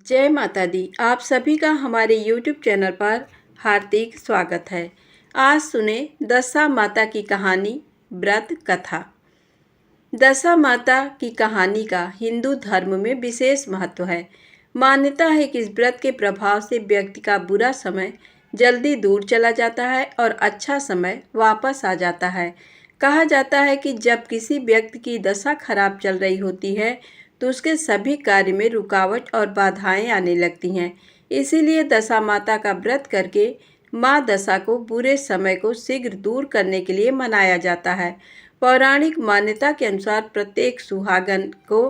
जय माता दी। आप सभी का हमारे YouTube चैनल पर हार्दिक स्वागत है। आज सुने दशा माता की कहानी, व्रत कथा। दशा माता की कहानी का हिंदू धर्म में विशेष महत्व है। मान्यता है कि इस व्रत के प्रभाव से व्यक्ति का बुरा समय जल्दी दूर चला जाता है और अच्छा समय वापस आ जाता है। कहा जाता है कि जब किसी व्यक्ति की दशा खराब चल रही होती है तो उसके सभी कार्य में रुकावट और बाधाएं आने लगती हैं। इसीलिए दशा माता का व्रत करके माँ दशा को बुरे समय को शीघ्र दूर करने के लिए मनाया जाता है। पौराणिक मान्यता के अनुसार प्रत्येक सुहागन को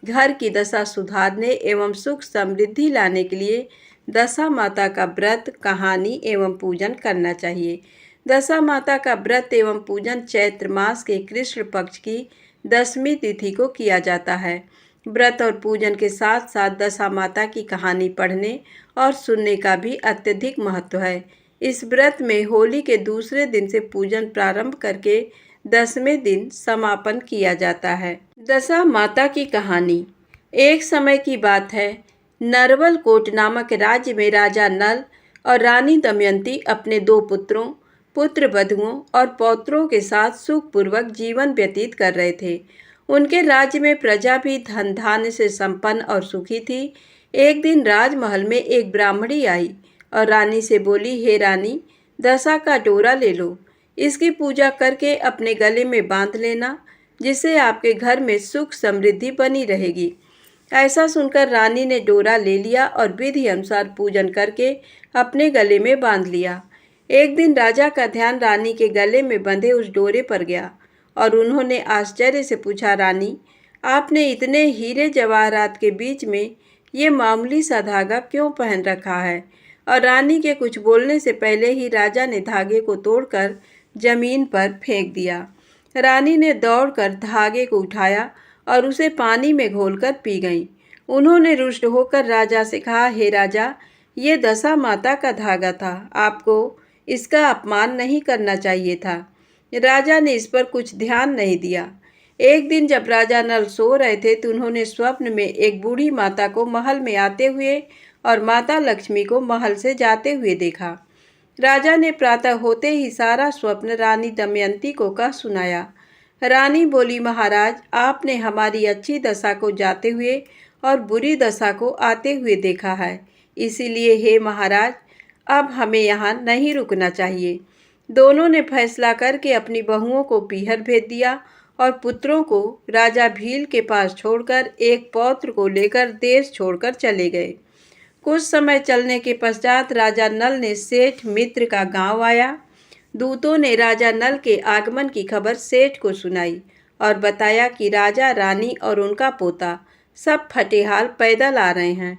घर की दशा सुधारने एवं सुख समृद्धि लाने के लिए दशा माता का व्रत, कहानी एवं पूजन करना चाहिए। दशा माता का व्रत एवं पूजन चैत्र मास के कृष्ण पक्ष की 10वीं तिथि को किया जाता है। व्रत और पूजन के साथ साथ दशा माता की कहानी पढ़ने और सुनने का भी अत्यधिक महत्व है। इस व्रत में होली के दूसरे दिन से पूजन प्रारंभ करके 10वें दिन समापन किया जाता है। दशा माता की कहानी। एक समय की बात है, नरवल कोट नामक राज्य में राजा नल और रानी दमयंती अपने 2 पुत्रों, पुत्र वधुओं और पौत्रों के साथ सुखपूर्वक जीवन व्यतीत कर रहे थे। उनके राज्य में प्रजा भी धन धान्य से संपन्न और सुखी थी। एक दिन राजमहल में एक ब्राह्मणी आई और रानी से बोली, हे रानी, दशा का डोरा ले लो, इसकी पूजा करके अपने गले में बांध लेना, जिससे आपके घर में सुख समृद्धि बनी रहेगी। ऐसा सुनकर रानी ने डोरा ले लिया और विधि अनुसार पूजन करके अपने गले में बांध लिया। एक दिन राजा का ध्यान रानी के गले में बंधे उस डोरे पर गया और उन्होंने आश्चर्य से पूछा, रानी, आपने इतने हीरे जवाहरात के बीच में ये मामूली सा धागा क्यों पहन रखा है? और रानी के कुछ बोलने से पहले ही राजा ने धागे को तोड़कर जमीन पर फेंक दिया। रानी ने दौड़कर धागे को उठाया और उसे पानी में घोलकर पी गई। उन्होंने रुष्ट होकर राजा से कहा, हे राजा, ये दशा माता का धागा था, आपको इसका अपमान नहीं करना चाहिए था। राजा ने इस पर कुछ ध्यान नहीं दिया। एक दिन जब राजा नल सो रहे थे तो उन्होंने स्वप्न में एक बूढ़ी माता को महल में आते हुए और माता लक्ष्मी को महल से जाते हुए देखा। राजा ने प्रातः होते ही सारा स्वप्न रानी दमयंती को कह सुनाया। रानी बोली, महाराज, आपने हमारी अच्छी दशा को जाते हुए और बुरी दशा को आते हुए देखा है, इसीलिए हे महाराज, अब हमें यहाँ नहीं रुकना चाहिए। दोनों ने फैसला करके अपनी बहुओं को पीहर भेज दिया और पुत्रों को राजा भील के पास छोड़कर एक पौत्र को लेकर देश छोड़कर चले गए। कुछ समय चलने के पश्चात राजा नल ने सेठ मित्र का गांव आया। दूतों ने राजा नल के आगमन की खबर सेठ को सुनाई और बताया कि राजा, रानी और उनका पोता सब फटेहाल पैदल आ रहे हैं।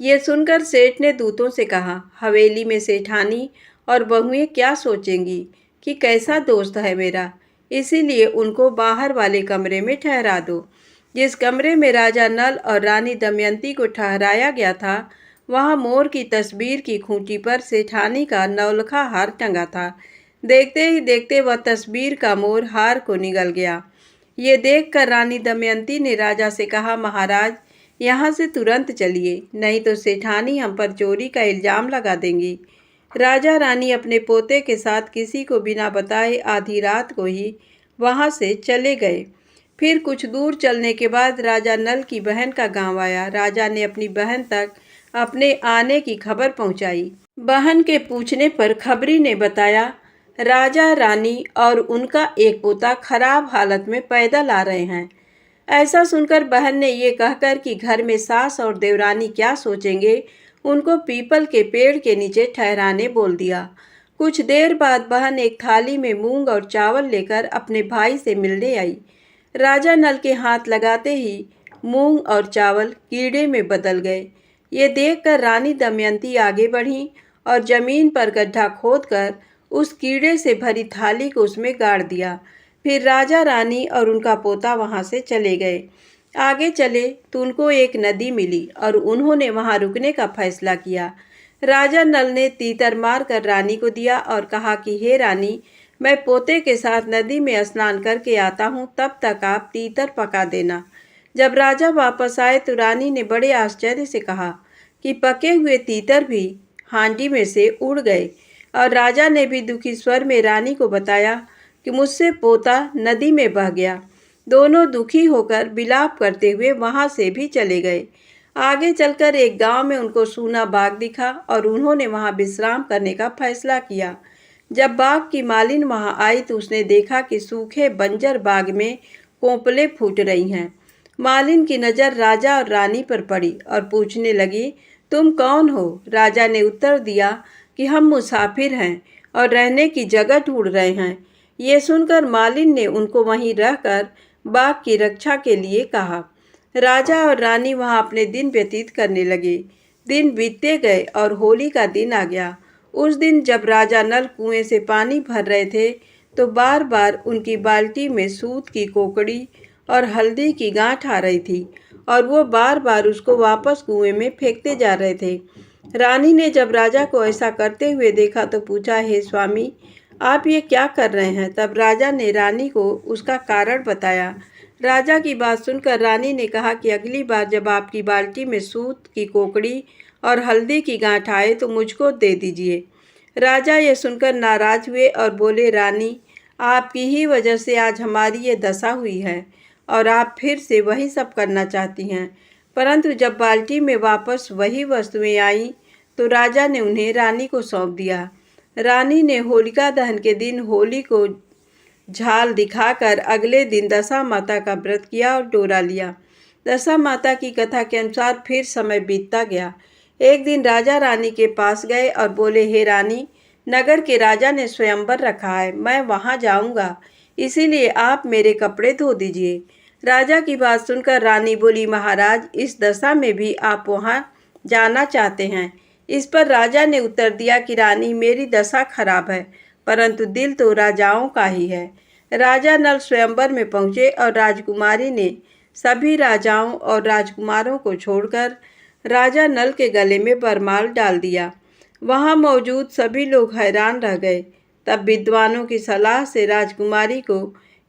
ये सुनकर सेठ ने दूतों से कहा, हवेली में सेठानी और बहुएं क्या सोचेंगी कि कैसा दोस्त है मेरा, इसीलिए उनको बाहर वाले कमरे में ठहरा दो। जिस कमरे में राजा नल और रानी दमयंती को ठहराया गया था, वहाँ मोर की तस्वीर की खूंटी पर सेठानी का नौलखा हार टंगा था। देखते ही देखते वह तस्वीर का मोर हार को निगल गया। ये देखकर रानी दमयंती ने राजा से कहा, महाराज, यहाँ से तुरंत चलिए, नहीं तो सेठानी हम पर चोरी का इल्जाम लगा देंगी। राजा रानी अपने पोते के साथ किसी को बिना बताए आधी रात को ही वहाँ से चले गए। फिर कुछ दूर चलने के बाद राजा नल की बहन का गांव आया। राजा ने अपनी बहन तक अपने आने की खबर पहुंचाई। बहन के पूछने पर खबरी ने बताया, राजा, रानी और उनका एक पोता खराब हालत में पैदल आ रहे हैं। ऐसा सुनकर बहन ने ये कहकर कि घर में सास और देवरानी क्या सोचेंगे, उनको पीपल के पेड़ के नीचे ठहराने बोल दिया। कुछ देर बाद बहन एक थाली में मूंग और चावल लेकर अपने भाई से मिलने आई। राजा नल के हाथ लगाते ही मूंग और चावल कीड़े में बदल गए। ये देखकर रानी दमयंती आगे बढ़ी और जमीन पर गड्ढा खोदकर उस कीड़े से भरी थाली को उसमें गाड़ दिया। फिर राजा, रानी और उनका पोता वहां से चले गए। आगे चले तो उनको एक नदी मिली और उन्होंने वहां रुकने का फैसला किया। राजा नल ने तीतर मार कर रानी को दिया और कहा कि हे रानी, मैं पोते के साथ नदी में स्नान करके आता हूँ, तब तक आप तीतर पका देना। जब राजा वापस आए तो रानी ने बड़े आश्चर्य से कहा, कि पके हुए तीतर भी हांडी में से उड़ गए और राजा ने भी दुखी स्वर में रानी को बताया कि मुझसे पोता नदी में बह गया। दोनों दुखी होकर विलाप करते हुए वहां से भी चले गए। आगे चलकर एक गांव में उनको सूना बाग दिखा और उन्होंने वहां विश्राम करने का फैसला किया। जब बाग की मालिन वहां आई तो उसने देखा कि सूखे बंजर बाग में कोपलें फूट रही हैं। मालिन की नज़र राजा और रानी पर पड़ी और पूछने लगी, तुम कौन हो? राजा ने उत्तर दिया कि हम मुसाफिर हैं और रहने की जगह ढूंढ रहे हैं। ये सुनकर मालिन ने उनको वहीं रहकर बाग की रक्षा के लिए कहा। राजा और रानी वहां अपने दिन व्यतीत करने लगे। दिन बीतते गए और होली का दिन आ गया। उस दिन जब राजा नल कुएं से पानी भर रहे थे तो बार बार उनकी बाल्टी में सूत की कोकड़ी और हल्दी की गांठ आ रही थी और वो बार बार उसको वापस कुएं में फेंकते जा रहे थे। रानी ने जब राजा को ऐसा करते हुए देखा तो पूछा, हे स्वामी, आप ये क्या कर रहे हैं? तब राजा ने रानी को उसका कारण बताया। राजा की बात सुनकर रानी ने कहा कि अगली बार जब आपकी बाल्टी में सूत की कोकड़ी और हल्दी की गांठ आए तो मुझको दे दीजिए। राजा ये सुनकर नाराज हुए और बोले, रानी, आपकी ही वजह से आज हमारी ये दशा हुई है और आप फिर से वही सब करना चाहती हैं। परंतु जब बाल्टी में वापस वही वस्तुएं आईं तो राजा ने उन्हें रानी को सौंप दिया। रानी ने होलिका दहन के दिन होली को झाल दिखाकर अगले दिन दशा माता का व्रत किया और डोरा लिया। दशा माता की कथा के अनुसार फिर समय बीतता गया। एक दिन राजा रानी के पास गए और बोले, हे रानी, नगर के राजा ने स्वयंवर रखा है, मैं वहां जाऊंगा, इसीलिए आप मेरे कपड़े धो दीजिए। राजा की बात सुनकर रानी बोली, महाराज, इस दशा में भी आप वहां जाना चाहते हैं? इस पर राजा ने उत्तर दिया कि रानी, मेरी दशा खराब है परंतु दिल तो राजाओं का ही है। राजा नल स्वयंवर में पहुंचे और राजकुमारी ने सभी राजाओं और राजकुमारों को छोड़कर राजा नल के गले में वरमाल डाल दिया। वहां मौजूद सभी लोग हैरान रह गए। तब विद्वानों की सलाह से राजकुमारी को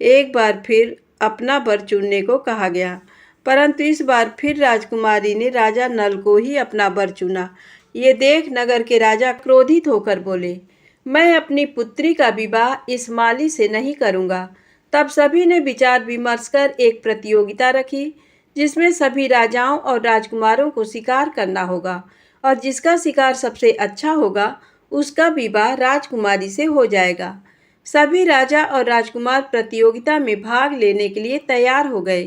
एक बार फिर अपना वर चुनने को कहा गया, परंतु इस बार फिर राजकुमारी ने राजा नल को ही अपना वर चुना। ये देख नगर के राजा क्रोधित होकर बोले, मैं अपनी पुत्री का विवाह इस माली से नहीं करूँगा। तब सभी ने विचार विमर्श कर एक प्रतियोगिता रखी जिसमें सभी राजाओं और राजकुमारों को शिकार करना होगा और जिसका शिकार सबसे अच्छा होगा उसका विवाह राजकुमारी से हो जाएगा। सभी राजा और राजकुमार प्रतियोगिता में भाग लेने के लिए तैयार हो गए।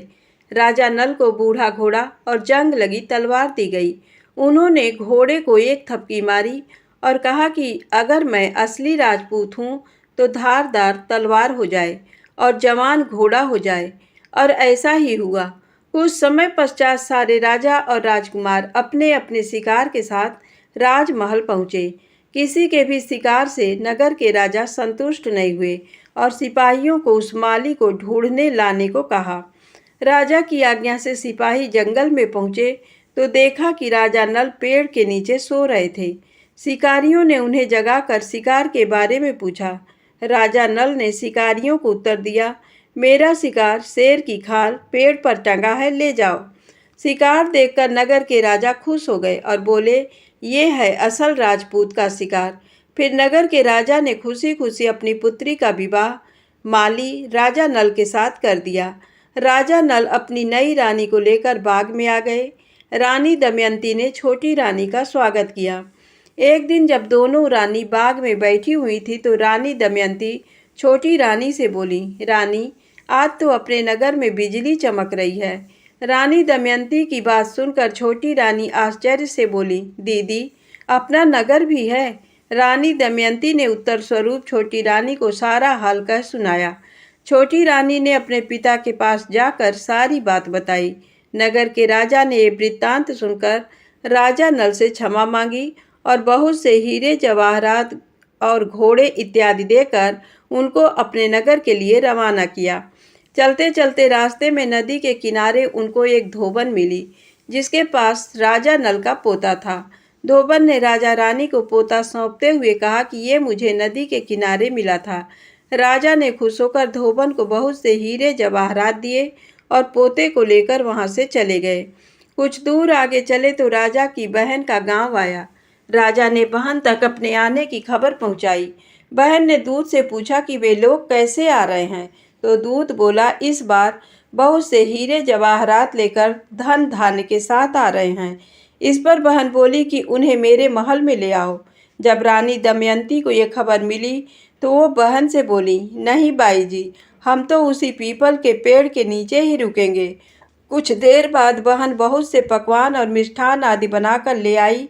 राजा नल को बूढ़ा घोड़ा और जंग लगी तलवार दी गई। उन्होंने घोड़े को एक थपकी मारी और कहा कि अगर मैं असली राजपूत हूँ तो धारदार तलवार हो जाए और जवान घोड़ा हो जाए, और ऐसा ही हुआ। कुछ समय पश्चात सारे राजा और राजकुमार अपने अपने शिकार के साथ राजमहल पहुँचे। किसी के भी शिकार से नगर के राजा संतुष्ट नहीं हुए और सिपाहियों को उस माली को ढूंढने लाने को कहा। राजा की आज्ञा से सिपाही जंगल में पहुँचे तो देखा कि राजा नल पेड़ के नीचे सो रहे थे। शिकारियों ने उन्हें जगाकर शिकार के बारे में पूछा। राजा नल ने शिकारियों को उत्तर दिया, मेरा शिकार शेर की खाल पेड़ पर टंगा है, ले जाओ। शिकार देखकर नगर के राजा खुश हो गए और बोले, ये है असल राजपूत का शिकार। फिर नगर के राजा ने खुशी खुशी अपनी पुत्री का विवाह माली राजा नल के साथ कर दिया। राजा नल अपनी नई रानी को लेकर बाग में आ गए। रानी दमयंती ने छोटी रानी का स्वागत किया। एक दिन जब दोनों रानी बाग में बैठी हुई थी तो रानी दमयंती छोटी रानी से बोली, रानी, आज तो अपने नगर में बिजली चमक रही है। रानी दमयंती की बात सुनकर छोटी रानी आश्चर्य से बोली, दीदी, अपना नगर भी है? रानी दमयंती ने उत्तर स्वरूप छोटी रानी को सारा हाल कह सुनाया। छोटी रानी ने अपने पिता के पास जाकर सारी बात बताई। नगर के राजा ने ये वृत्तांत सुनकर राजा नल से क्षमा मांगी और बहुत से हीरे जवाहरात और घोड़े इत्यादि देकर उनको अपने नगर के लिए रवाना किया। चलते चलते रास्ते में नदी के किनारे उनको एक धोबन मिली जिसके पास राजा नल का पोता था। धोबन ने राजा रानी को पोता सौंपते हुए कहा कि ये मुझे नदी के किनारे मिला था। राजा ने खुश होकर धोबन को बहुत से हीरे जवाहरात दिए और पोते को लेकर वहां से चले गए। कुछ दूर आगे चले तो राजा की बहन का गांव आया। राजा ने बहन तक अपने आने की खबर पहुंचाई। बहन ने दूत से पूछा कि वे लोग कैसे आ रहे हैं, तो दूत बोला, इस बार बहुत से हीरे जवाहरात लेकर धन धान्य के साथ आ रहे हैं। इस पर बहन बोली कि उन्हें मेरे महल में ले आओ। जब रानी दमयंती को यह खबर मिली तो वो बहन से बोली, नहीं बाई जी, हम तो उसी पीपल के पेड़ के नीचे ही रुकेंगे। कुछ देर बाद बहन बहुत से पकवान और मिष्ठान आदि बनाकर ले आई।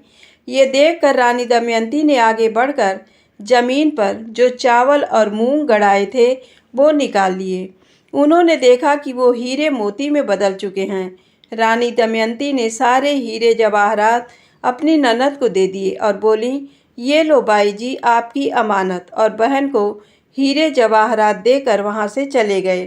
ये देखकर रानी दमयंती ने आगे बढ़कर जमीन पर जो चावल और मूंग गड़ाए थे वो निकाल लिए। उन्होंने देखा कि वो हीरे मोती में बदल चुके हैं। रानी दमयंती ने सारे हीरे जवाहरात अपनी ननद को दे दिए और बोली, ये लो बाई जी आपकी अमानत, और बहन को हीरे जवाहरात देकर वहाँ से चले गए।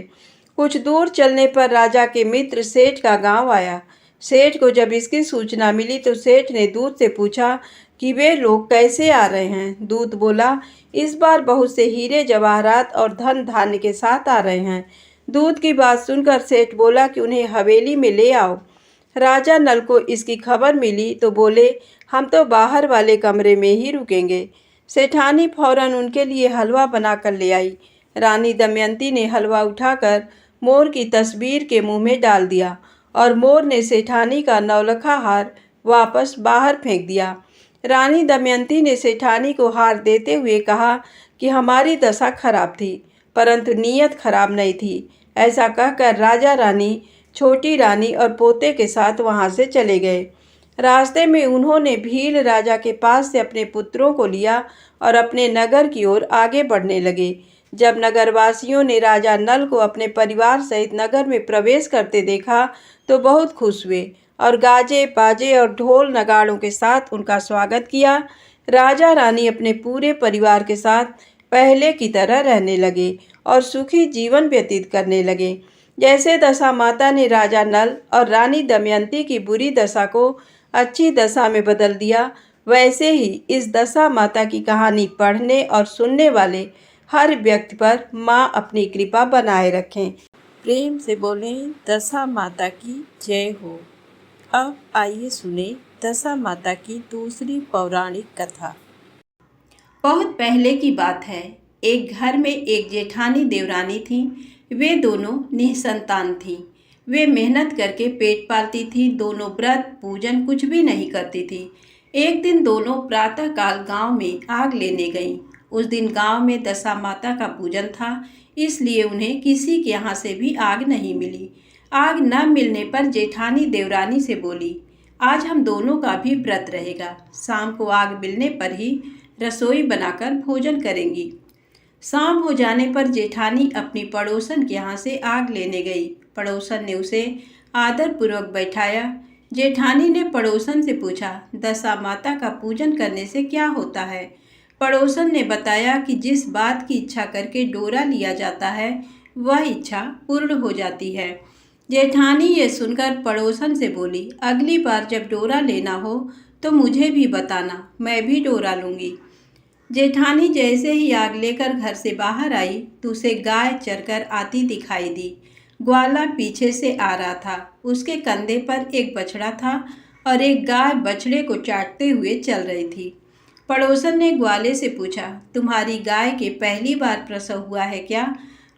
कुछ दूर चलने पर राजा के मित्र सेठ का गांव आया। सेठ को जब इसकी सूचना मिली तो सेठ ने दूत से पूछा कि वे लोग कैसे आ रहे हैं। दूत बोला, इस बार बहुत से हीरे जवाहरात और धन धान्य के साथ आ रहे हैं। दूत की बात सुनकर सेठ बोला कि उन्हें हवेली में ले आओ। राजा नल को इसकी खबर मिली तो बोले, हम तो बाहर वाले कमरे में ही रुकेंगे। सेठानी फौरन उनके लिए हलवा बनाकर ले आई। रानी दमयंती ने हलवा उठाकर मोर की तस्वीर के मुंह में डाल दिया और मोर ने सेठानी का नौलखा हार वापस बाहर फेंक दिया। रानी दमयंती ने सेठानी को हार देते हुए कहा कि हमारी दशा खराब थी, परंतु नीयत खराब नहीं थी। ऐसा कहकर राजा रानी, छोटी रानी और पोते के साथ वहां से चले गए। रास्ते में उन्होंने भील राजा के पास से अपने पुत्रों को लिया और अपने नगर की ओर आगे बढ़ने लगे। जब नगरवासियों ने राजा नल को अपने परिवार सहित नगर में प्रवेश करते देखा तो बहुत खुश हुए और गाजे बाजे और ढोल नगाड़ों के साथ उनका स्वागत किया। राजा रानी अपने पूरे परिवार के साथ पहले की तरह रहने लगे और सुखी जीवन व्यतीत करने लगे। जैसे दशा माता ने राजा नल और रानी दमयंती की बुरी दशा को अच्छी दशा में बदल दिया, वैसे ही इस दशा माता की कहानी पढ़ने और सुनने वाले हर व्यक्ति पर माँ अपनी कृपा बनाए रखें। प्रेम से बोलें, दशा माता की जय हो। अब आइए सुने दशा माता की दूसरी पौराणिक कथा। बहुत पहले की बात है। एक घर में एक जेठानी देवरानी थी। वे दोनों निसंतान थीं। वे मेहनत करके पेट पालती थी। दोनों व्रत पूजन कुछ भी नहीं करती थी। एक दिन दोनों प्रातःकाल गांव में आग लेने गईं। उस दिन गांव में दशा माता का पूजन था, इसलिए उन्हें किसी के यहाँ से भी आग नहीं मिली। आग न मिलने पर जेठानी देवरानी से बोली, आज हम दोनों का भी व्रत रहेगा। शाम को आग मिलने पर ही रसोई बनाकर भोजन करेंगी। शाम हो जाने पर जेठानी अपनी पड़ोसन के यहाँ से आग लेने गई। पड़ोसन ने उसे आदरपूर्वक बैठाया। जेठानी ने पड़ोसन से पूछा, दशा माता का पूजन करने से क्या होता है? पड़ोसन ने बताया कि जिस बात की इच्छा करके डोरा लिया जाता है वह इच्छा पूर्ण हो जाती है। जेठानी ये सुनकर पड़ोसन से बोली, अगली बार जब डोरा लेना हो तो मुझे भी बताना, मैं भी डोरा लूँगी। जेठानी जैसे ही आग लेकर घर से बाहर आई तो उसे गाय चरकर आती दिखाई दी। ग्वाला पीछे से आ रहा था। उसके कंधे पर एक बछड़ा था और एक गाय बछड़े को चाटते हुए चल रही थी। पड़ोसन ने ग्वाले से पूछा, तुम्हारी गाय के पहली बार प्रसव हुआ है क्या?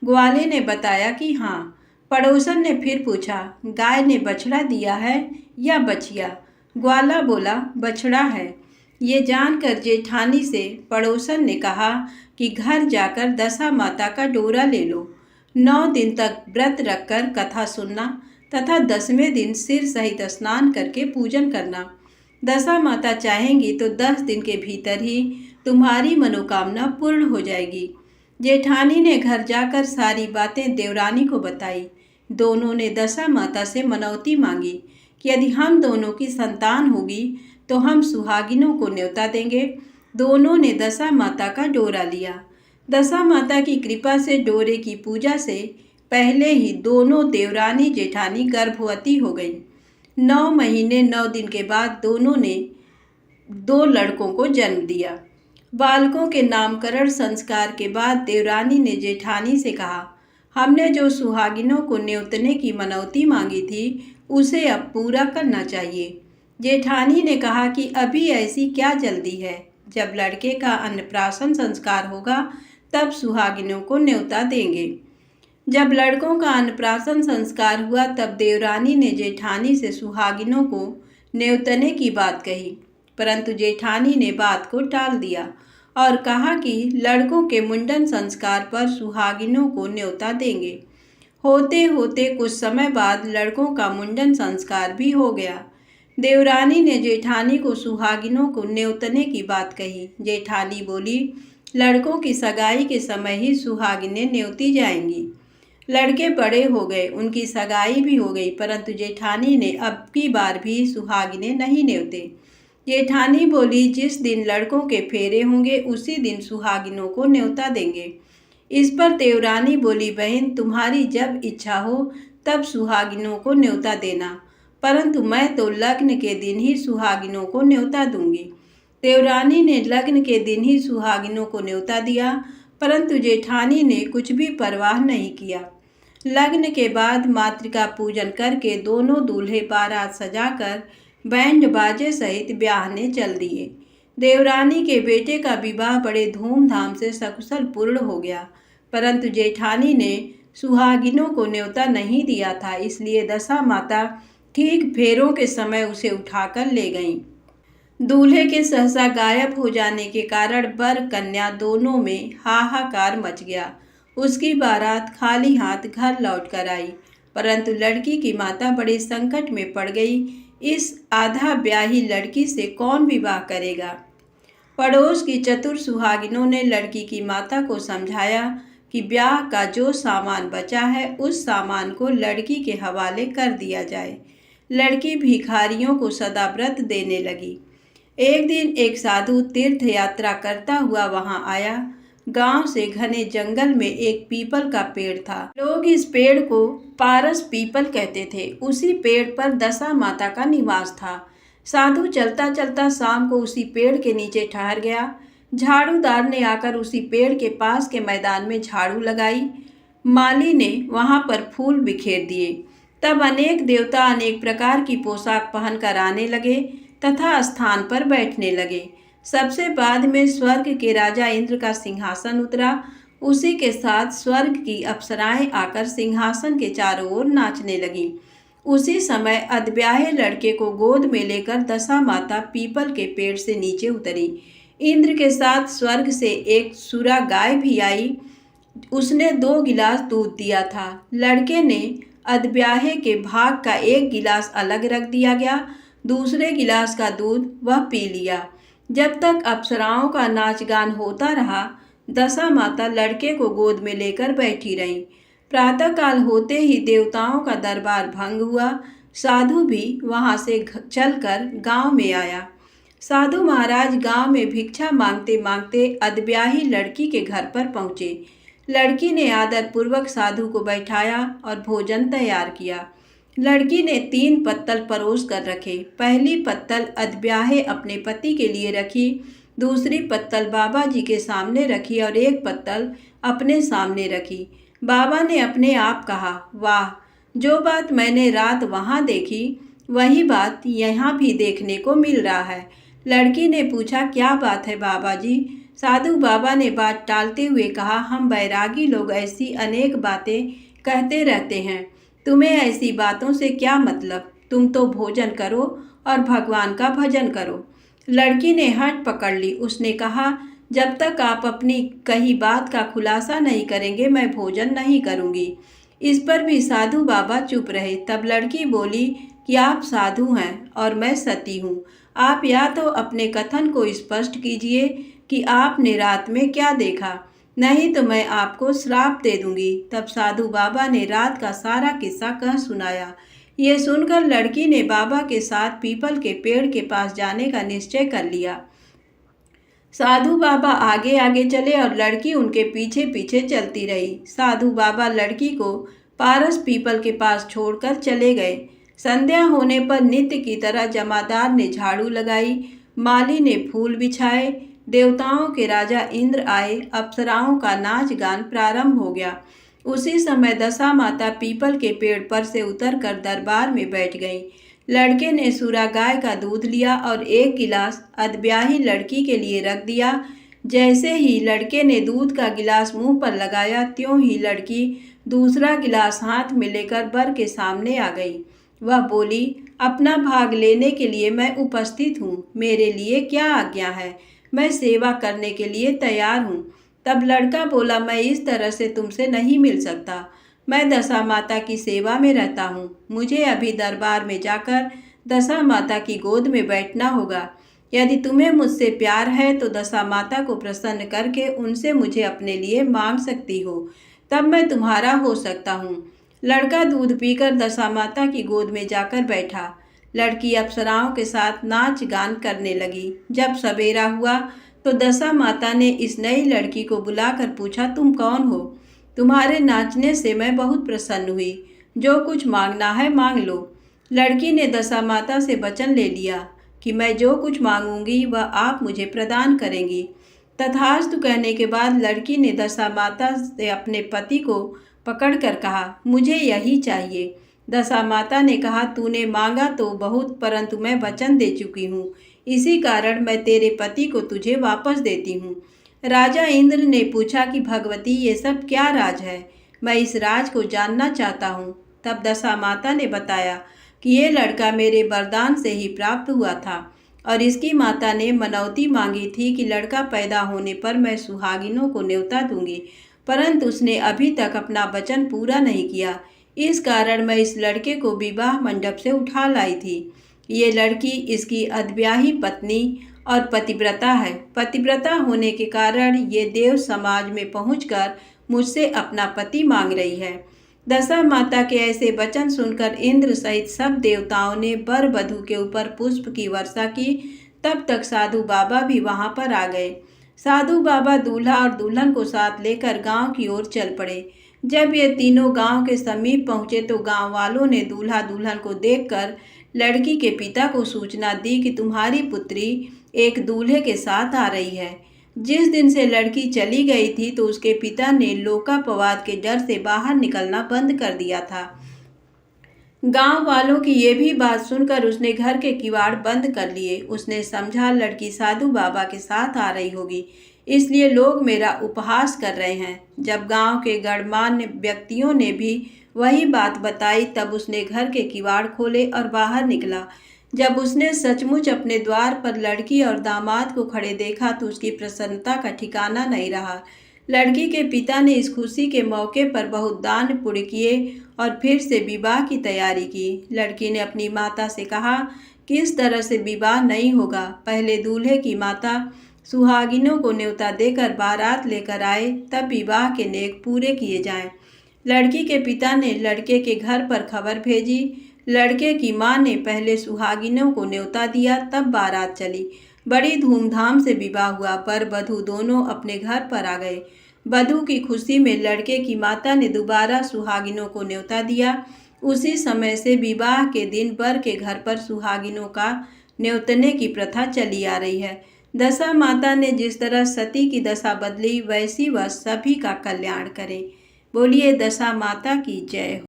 ग्वाले ने बताया कि हाँ। पड़ोसन ने फिर पूछा, गाय ने बछड़ा दिया है या बछिया? ग्वाला बोला, बछड़ा है। ये जानकर जेठानी से पड़ोसन ने कहा कि घर जाकर दशा माता का डोरा ले लो। 9 दिन तक व्रत रखकर कथा सुनना तथा 10वें दिन सिर सहित स्नान करके पूजन करना। दशा माता चाहेंगी तो 10 दिन के भीतर ही तुम्हारी मनोकामना पूर्ण हो जाएगी। जेठानी ने घर जाकर सारी बातें देवरानी को बताई। दोनों ने दशा माता से मनौती मांगी कि यदि हम दोनों की संतान होगी तो हम सुहागिनों को न्योता देंगे। दोनों ने दशा माता का डोरा लिया। दशा माता की कृपा से डोरे की पूजा से पहले ही दोनों देवरानी जेठानी गर्भवती हो गई। 9 महीने 9 दिन के बाद दोनों ने 2 लड़कों को जन्म दिया। बालकों के नामकरण संस्कार के बाद देवरानी ने जेठानी से कहा, हमने जो सुहागिनों को न्योतने की मनौती मांगी थी उसे अब पूरा करना चाहिए। जेठानी ने कहा कि अभी ऐसी क्या जल्दी है, जब लड़के का अन्नप्राशन संस्कार होगा तब सुहागिनों को न्योता देंगे। जब लड़कों का अन्नप्राशन संस्कार हुआ तब देवरानी ने जेठानी से सुहागिनों को न्योतने की बात कही, परंतु जेठानी ने बात को टाल दिया और कहा कि लड़कों के मुंडन संस्कार पर सुहागिनों को न्योता देंगे। होते होते कुछ समय बाद लड़कों का मुंडन संस्कार भी हो गया। देवरानी ने जेठानी को सुहागिनों को न्योतने की बात कही। जेठानी बोली, लड़कों की सगाई के समय ही सुहागिनें न्योती जाएंगी। लड़के बड़े हो गए, उनकी सगाई भी हो गई, परंतु जेठानी ने अब की बार भी सुहागिनें नहीं न्योते। जेठानी बोली, जिस दिन लड़कों के फेरे होंगे उसी दिन सुहागिनों को न्योता देंगे। इस पर देवरानी बोली, बहन तुम्हारी जब इच्छा हो तब सुहागिनों को न्योता देना, परंतु मैं तो लग्न के दिन ही सुहागिनों को न्योता दूंगी। देवरानी ने लग्न के दिन ही सुहागिनों को न्योता दिया, परंतु जेठानी ने कुछ भी परवाह नहीं किया। लग्न के बाद मातृका पूजन करके दोनों दूल्हे बारात सजाकर बैंड बाजे सहित ब्याहने चल दिए। देवरानी के बेटे का विवाह बड़े धूमधाम से सकुशल पूर्ण हो गया, परंतु जेठानी ने सुहागिनों को न्योता नहीं दिया था, इसलिए दशा माता ठीक फेरों के समय उसे उठाकर ले गईं। दूल्हे के सहसा गायब हो जाने के कारण वर कन्या दोनों में हाहाकार मच गया। उसकी बारात खाली हाथ घर लौट कर आई, परंतु लड़की की माता बड़े संकट में पड़ गई। इस आधा ब्याही लड़की से कौन विवाह करेगा। पड़ोस की चतुर सुहागिनों ने लड़की की माता को समझाया कि ब्याह का जो सामान बचा है उस सामान को लड़की के हवाले कर दिया जाए। लड़की भिखारियों को सदाव्रत देने लगी। एक दिन एक साधु तीर्थ यात्रा करता हुआ वहां आया। गांव से घने जंगल में एक पीपल का पेड़ था। लोग इस पेड़ को पारस पीपल कहते थे। उसी पेड़ पर दशा माता का निवास था। साधु चलता चलता शाम को उसी पेड़ के नीचे ठहर गया। झाड़ूदार ने आकर उसी पेड़ के पास के मैदान में झाड़ू लगाई। माली ने वहां पर फूल बिखेर दिए। तब अनेक देवता अनेक प्रकार की पोशाक पहनकर आने लगे तथा स्थान पर बैठने लगे। सबसे बाद में स्वर्ग के राजा इंद्र का सिंहासन उतरा। उसी के साथ स्वर्ग की अप्सराएं आकर सिंहासन के चारों ओर नाचने लगी। उसी समय अधब्याहे लड़के को गोद में लेकर दशा माता पीपल के पेड़ से नीचे उतरी। इंद्र के साथ स्वर्ग से एक सुरा गाय भी आई। उसने 2 गिलास दूध दिया था। लड़के ने अधब्याहे के भाग का 1 गिलास अलग रख दिया गया। दूसरे गिलास का दूध वह पी लिया। जब तक अप्सराओं का नाच गान होता रहा, दशा माता लड़के को गोद में लेकर बैठी रहीं। प्रातःकाल होते ही देवताओं का दरबार भंग हुआ। साधु भी वहां से चलकर गांव में आया। साधु महाराज गांव में भिक्षा मांगते मांगते अधब्याही लड़की के घर पर पहुँचे। लड़की ने आदरपूर्वक साधु को बैठाया और भोजन तैयार किया। लड़की ने 3 पत्तल परोस कर रखे। पहली पत्तल अधब्याहे अपने पति के लिए रखी, दूसरी पत्तल बाबा जी के सामने रखी और एक पत्तल अपने सामने रखी। बाबा ने अपने आप कहा, वाह, जो बात मैंने रात वहाँ देखी वही बात यहाँ भी देखने को मिल रहा है। लड़की ने पूछा, क्या बात है बाबा जी? साधु बाबा ने बात टालते हुए कहा, हम बैरागी लोग ऐसी अनेक बातें कहते रहते हैं, तुम्हें ऐसी बातों से क्या मतलब? तुम तो भोजन करो और भगवान का भजन करो। लड़की ने हट पकड़ ली। उसने कहा, जब तक आप अपनी कही बात का खुलासा नहीं करेंगे मैं भोजन नहीं करूंगी। इस पर भी साधु बाबा चुप रहे। तब लड़की बोली कि आप साधु हैं और मैं सती हूँ। आप या तो अपने कथन को स्पष्ट कीजिए कि आपने रात में क्या देखा, नहीं तो मैं आपको श्राप दे दूंगी। तब साधु बाबा ने रात का सारा किस्सा कह सुनाया। ये सुनकर लड़की ने बाबा के साथ पीपल के पेड़ के पास जाने का निश्चय कर लिया। साधु बाबा आगे आगे चले और लड़की उनके पीछे पीछे चलती रही। साधु बाबा लड़की को पारस पीपल के पास छोड़कर चले गए। संध्या होने पर नित्य की तरह जमादार ने झाड़ू लगाई, माली ने फूल बिछाए, देवताओं के राजा इंद्र आए, अप्सराओं का नाच गान प्रारंभ हो गया। उसी समय दशा माता पीपल के पेड़ पर से उतरकर दरबार में बैठ गईं। लड़के ने सूरा गाय का दूध लिया और एक गिलास अधब्याही लड़की के लिए रख दिया। जैसे ही लड़के ने दूध का गिलास मुंह पर लगाया, त्यों ही लड़की दूसरा गिलास हाथ में लेकर वर के सामने आ गई। वह बोली, अपना भाग लेने के लिए मैं उपस्थित हूँ, मेरे लिए क्या आज्ञा है? मैं सेवा करने के लिए तैयार हूँ। तब लड़का बोला, मैं इस तरह से तुमसे नहीं मिल सकता। मैं दशा माता की सेवा में रहता हूँ। मुझे अभी दरबार में जाकर दशा माता की गोद में बैठना होगा। यदि तुम्हें मुझसे प्यार है तो दशा माता को प्रसन्न करके उनसे मुझे अपने लिए मांग सकती हो, तब मैं तुम्हारा हो सकता हूँ। लड़का दूध पीकर दशा माता की गोद में जाकर बैठा। लड़की अप्सराओं के साथ नाच गान करने लगी। जब सवेरा हुआ तो दशा माता ने इस नई लड़की को बुलाकर पूछा, तुम कौन हो? तुम्हारे नाचने से मैं बहुत प्रसन्न हुई। जो कुछ मांगना है मांग लो। लड़की ने दशा माता से वचन ले लिया कि मैं जो कुछ मांगूंगी वह आप मुझे प्रदान करेंगी। तथास्तु कहने के बाद लड़की ने दशा माता से अपने पति को पकड़कर कहा, मुझे यही चाहिए। दशा माता ने कहा, तूने मांगा तो बहुत, परंतु मैं वचन दे चुकी हूँ, इसी कारण मैं तेरे पति को तुझे वापस देती हूँ। राजा इंद्र ने पूछा कि भगवती, ये सब क्या राज है? मैं इस राज को जानना चाहता हूँ। तब दशा माता ने बताया कि ये लड़का मेरे वरदान से ही प्राप्त हुआ था और इसकी माता ने मनौती मांगी थी कि लड़का पैदा होने पर मैं सुहागिनों को न्योता दूंगी, परंतु उसने अभी तक अपना वचन पूरा नहीं किया। इस कारण मैं इस लड़के को विवाह मंडप से उठा लाई थी। ये लड़की इसकी अधब्याही पत्नी और पतिव्रता है। पतिव्रता होने के कारण ये देव समाज में पहुंचकर मुझसे अपना पति मांग रही है। दशा माता के ऐसे वचन सुनकर इंद्र सहित सब देवताओं ने वर वधू के ऊपर पुष्प की वर्षा की। तब तक साधु बाबा भी वहां पर आ गए। साधु बाबा दूल्हा और दुल्हन को साथ लेकर गांव की ओर चल पड़े। जब ये तीनों गांव के समीप पहुंचे तो गांव वालों ने दूल्हा दुल्हन को देखकर लड़की के पिता को सूचना दी कि तुम्हारी पुत्री एक दूल्हे के साथ आ रही है। जिस दिन से लड़की चली गई थी तो उसके पिता ने लोकापवाद के डर से बाहर निकलना बंद कर दिया था। गांव वालों की ये भी बात सुनकर उसने घर के किवाड़ बंद कर लिए। उसने समझा लड़की साधु बाबा के साथ आ रही होगी, इसलिए लोग मेरा उपहास कर रहे हैं। जब गांव के गणमान्य व्यक्तियों ने भी वही बात बताई तब उसने घर के किवाड़ खोले और बाहर निकला। जब उसने सचमुच अपने द्वार पर लड़की और दामाद को खड़े देखा तो उसकी प्रसन्नता का ठिकाना नहीं रहा। लड़की के पिता ने इस खुशी के मौके पर बहुत दान पुण्य किए और फिर से विवाह की तैयारी की। लड़की ने अपनी माता से कहा कि इस तरह से विवाह नहीं होगा। पहले दूल्हे की माता सुहागिनों को न्योता देकर बारात लेकर आए, तब विवाह के नेक पूरे किए जाएं। लड़की के पिता ने लड़के के घर पर खबर भेजी। लड़के की मां ने पहले सुहागिनों को न्योता दिया, तब बारात चली। बड़ी धूमधाम से विवाह हुआ। वर वधू दोनों अपने घर पर आ गए। वधू की खुशी में लड़के की माता ने दोबारा सुहागिनों को न्योता दिया। उसी समय से विवाह के दिन वर के घर पर सुहागिनों का न्योतने की प्रथा चली आ रही है। दशा माता ने जिस तरह सती की दशा बदली, वैसी वह सभी का कल्याण करे। बोलिए दशा माता की जय हो।